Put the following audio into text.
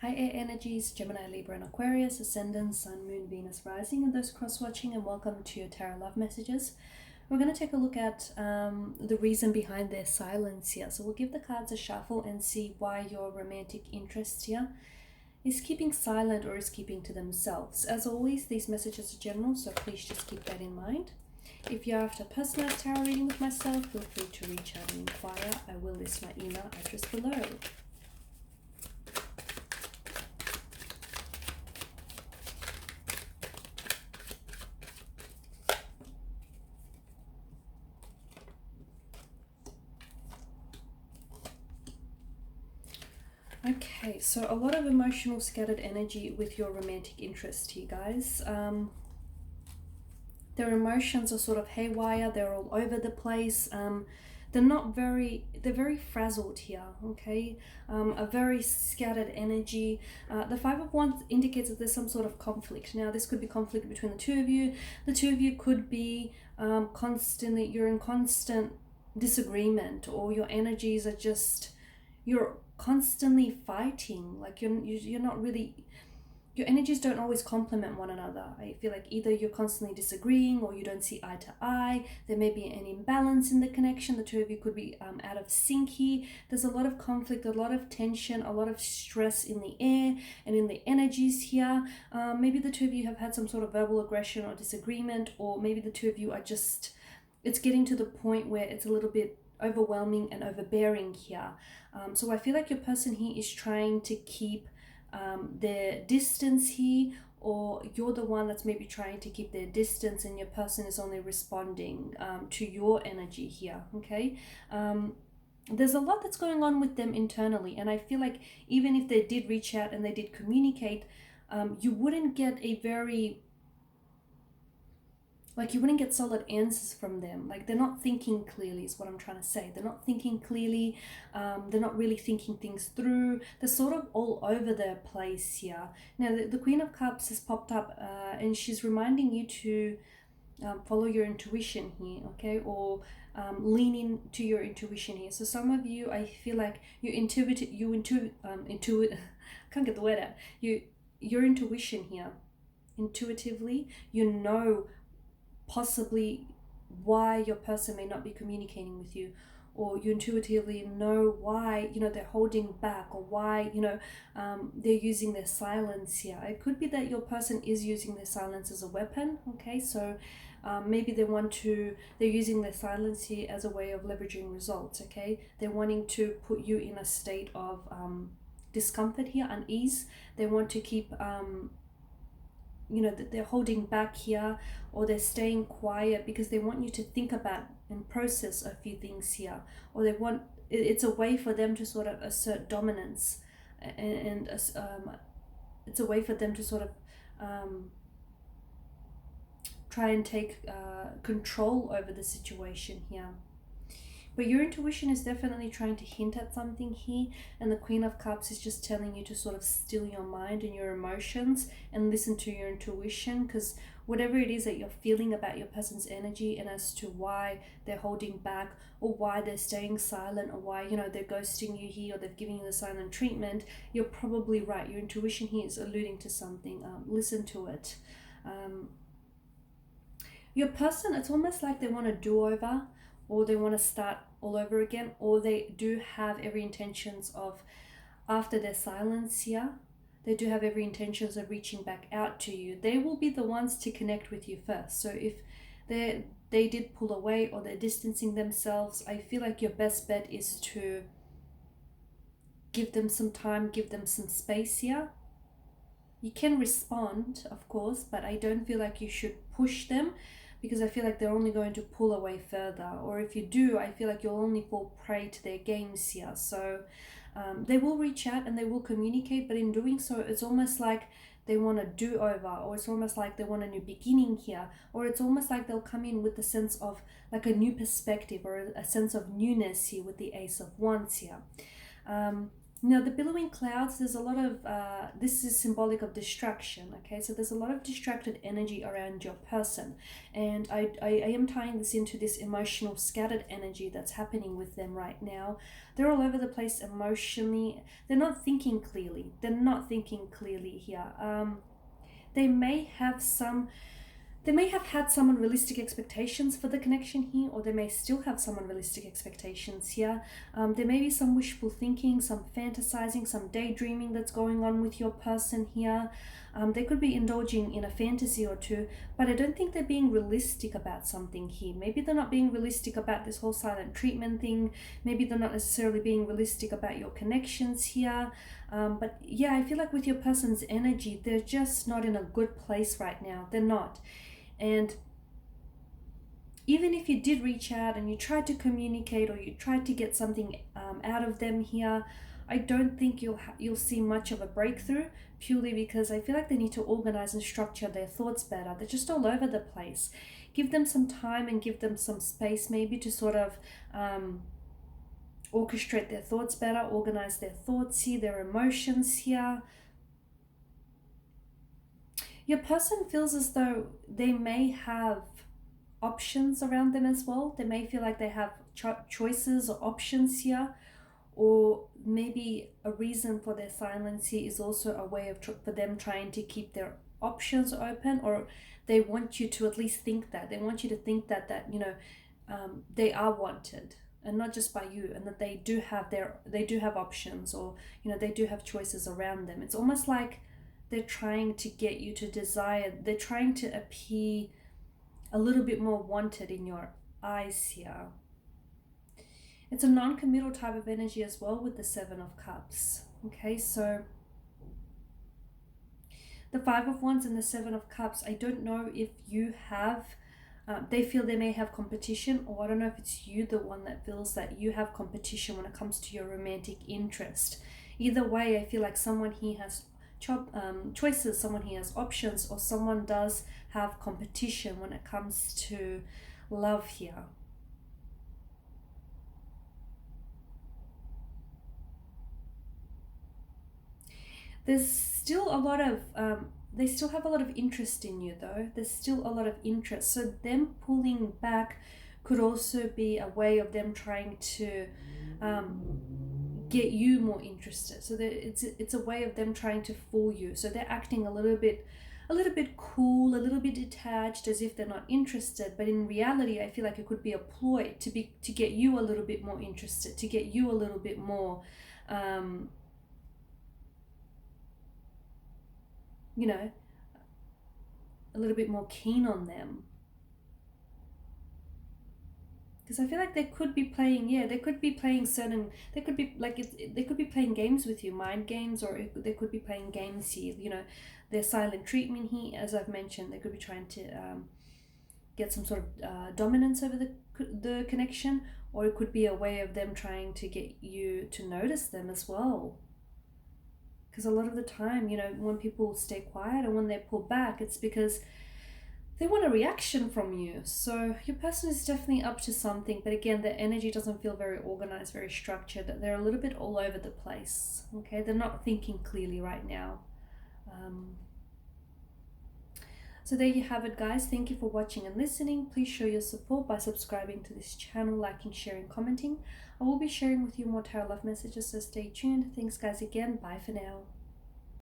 Hi Air Energies, Gemini, Libra and Aquarius, Ascendant, Sun, Moon, Venus, Rising, and those cross-watching, and welcome to your Tarot Love Messages. We're going to take a look at the reason behind their silence here. So we'll give the cards a shuffle and see why your romantic interest here is keeping silent or is keeping to themselves. As always, these messages are general, so please just keep that in mind. If you're after personalized tarot reading with myself, feel free to reach out and inquire. I will list my email address below. Okay, so a lot of emotional scattered energy with your romantic interest here, guys. Their emotions are sort of haywire, they're all over the place. They're very frazzled here, okay? A very scattered energy. The Five of Wands indicates that there's some sort of conflict. Now, this could be conflict between the two of you. The two of you could be you're in constant disagreement, or your energies are just, you're constantly fighting. Like you're not really, your energies don't always complement one another. I feel like either you're constantly disagreeing or you don't see eye to eye. There may be an imbalance in the connection. The two of you could be out of sync here. There's a lot of conflict, a lot of tension, a lot of stress in the air and in the energies here. Maybe the two of you have had some sort of verbal aggression or disagreement, or maybe the two of you are just, it's getting to the point where it's a little bit overwhelming and overbearing here. So I feel like your person here is trying to keep their distance here, or you're the one that's maybe trying to keep their distance and your person is only responding to your energy here, okay? There's a lot that's going on with them internally, and I feel like even if they did reach out and they did communicate, you wouldn't get a very, like, you wouldn't get solid answers from them. Like, they're not thinking clearly is what I'm trying to say. They're not thinking clearly. They're not really thinking things through. They're sort of all over their place here. Now, the Queen of Cups has popped up and she's reminding you to follow your intuition here, okay? Or lean into your intuition here. So some of you, I feel like I can't get the word out. Your intuition here, intuitively, you know possibly why your person may not be communicating with you, or you intuitively know why, you know, they're holding back, or why, you know, they're using their silence here. It could be that your person is using their silence as a weapon, okay? So maybe they're using their silence here as a way of leveraging results, okay? They're wanting to put you in a state of discomfort here, unease. They want to keep you know, that they're holding back here, or they're staying quiet because they want you to think about and process a few things here, or it's a way for them to sort of assert dominance, and it's a way for them to sort of try and take control over the situation here. But your intuition is definitely trying to hint at something here, and the Queen of Cups is just telling you to sort of still your mind and your emotions and listen to your intuition, because whatever it is that you're feeling about your person's energy and as to why they're holding back, or why they're staying silent, or why, you know, they're ghosting you here, or they're giving you the silent treatment, you're probably right. Your intuition here is alluding to something. Listen to it. Your person, it's almost like they want to do over, or they want to start all over again, or they do have every intentions of, after their silence here, they do have every intentions of reaching back out to you. They will be the ones to connect with you first. So if they did pull away, or they're distancing themselves, I feel like your best bet is to give them some time, give them some space here. You can respond, of course, but I don't feel like you should push them, because I feel like they're only going to pull away further. Or if you do, I feel like you'll only fall prey to their games here. So they will reach out and they will communicate, but in doing so, it's almost like they want a do-over, or it's almost like they want a new beginning here, or it's almost like they'll come in with the sense of like a new perspective, or a sense of newness here with the Ace of Wands here. Now, the billowing clouds, there's a lot of, this is symbolic of distraction, okay? So there's a lot of distracted energy around your person. And I am tying this into this emotional scattered energy that's happening with them right now. They're all over the place emotionally. They're not thinking clearly. They're not thinking clearly here. They may have some they may have had some unrealistic expectations for the connection here, or they may still have some unrealistic expectations here. There may be some wishful thinking, some fantasizing, some daydreaming that's going on with your person here. They could be indulging in a fantasy or two, but I don't think they're being realistic about something here. Maybe they're not being realistic about this whole silent treatment thing. Maybe they're not necessarily being realistic about your connections here. But yeah, I feel like with your person's energy, they're just not in a good place right now. They're not. And even if you did reach out and you tried to communicate or you tried to get something out of them here, I don't think you'll see much of a breakthrough, purely because I feel like they need to organize and structure their thoughts better. They're just all over the place. Give them some time and give them some space, maybe, to sort of orchestrate their thoughts better, organize their thoughts here, their emotions here. Your person feels as though they may have options around them as well. They may feel like they have choices or options here, or maybe a reason for their silence here is also a way of for them trying to keep their options open, or they want you to at least think that. They want you to think that they are wanted, and not just by you, and that they do have options, or they do have choices around them. It's almost like they're trying to get you to desire, they're trying to appear a little bit more wanted in your eyes here. It's a non-committal type of energy as well with the Seven of Cups. Okay, so the Five of Wands and the Seven of Cups, I don't know if you have, they feel they may have competition, or I don't know if it's you, the one that feels that you have competition when it comes to your romantic interest. Either way, I feel like someone here has choices, someone here has options, or someone does have competition when it comes to love here. There's still a lot of they still have a lot of interest in you, though. There's still a lot of interest, so them pulling back could also be a way of them trying to get you more interested. So it's a way of them trying to fool you. So they're acting a little bit cool, a little bit detached, as if they're not interested. But in reality, I feel like it could be a ploy to get you a little bit more interested, to get you a little bit more, a little bit more keen on them. Because I feel like they could be playing, they could be playing they could be like, they could be playing games with you, mind games, or they could be playing games here, their silent treatment here, as I've mentioned. They could be trying to get some sort of dominance over the connection, or it could be a way of them trying to get you to notice them as well. Because a lot of the time, when people stay quiet and when they pull back, it's because they want a reaction from you. So your person is definitely up to something, but again, their energy doesn't feel very organized, very structured. They're a little bit all over the place. Okay, they're not thinking clearly right now. So there you have it, guys. Thank you for watching and listening. Please show your support by subscribing to this channel, liking, sharing, commenting. I will be sharing with you more tarot love messages, so stay tuned. Thanks, guys, again. Bye for now.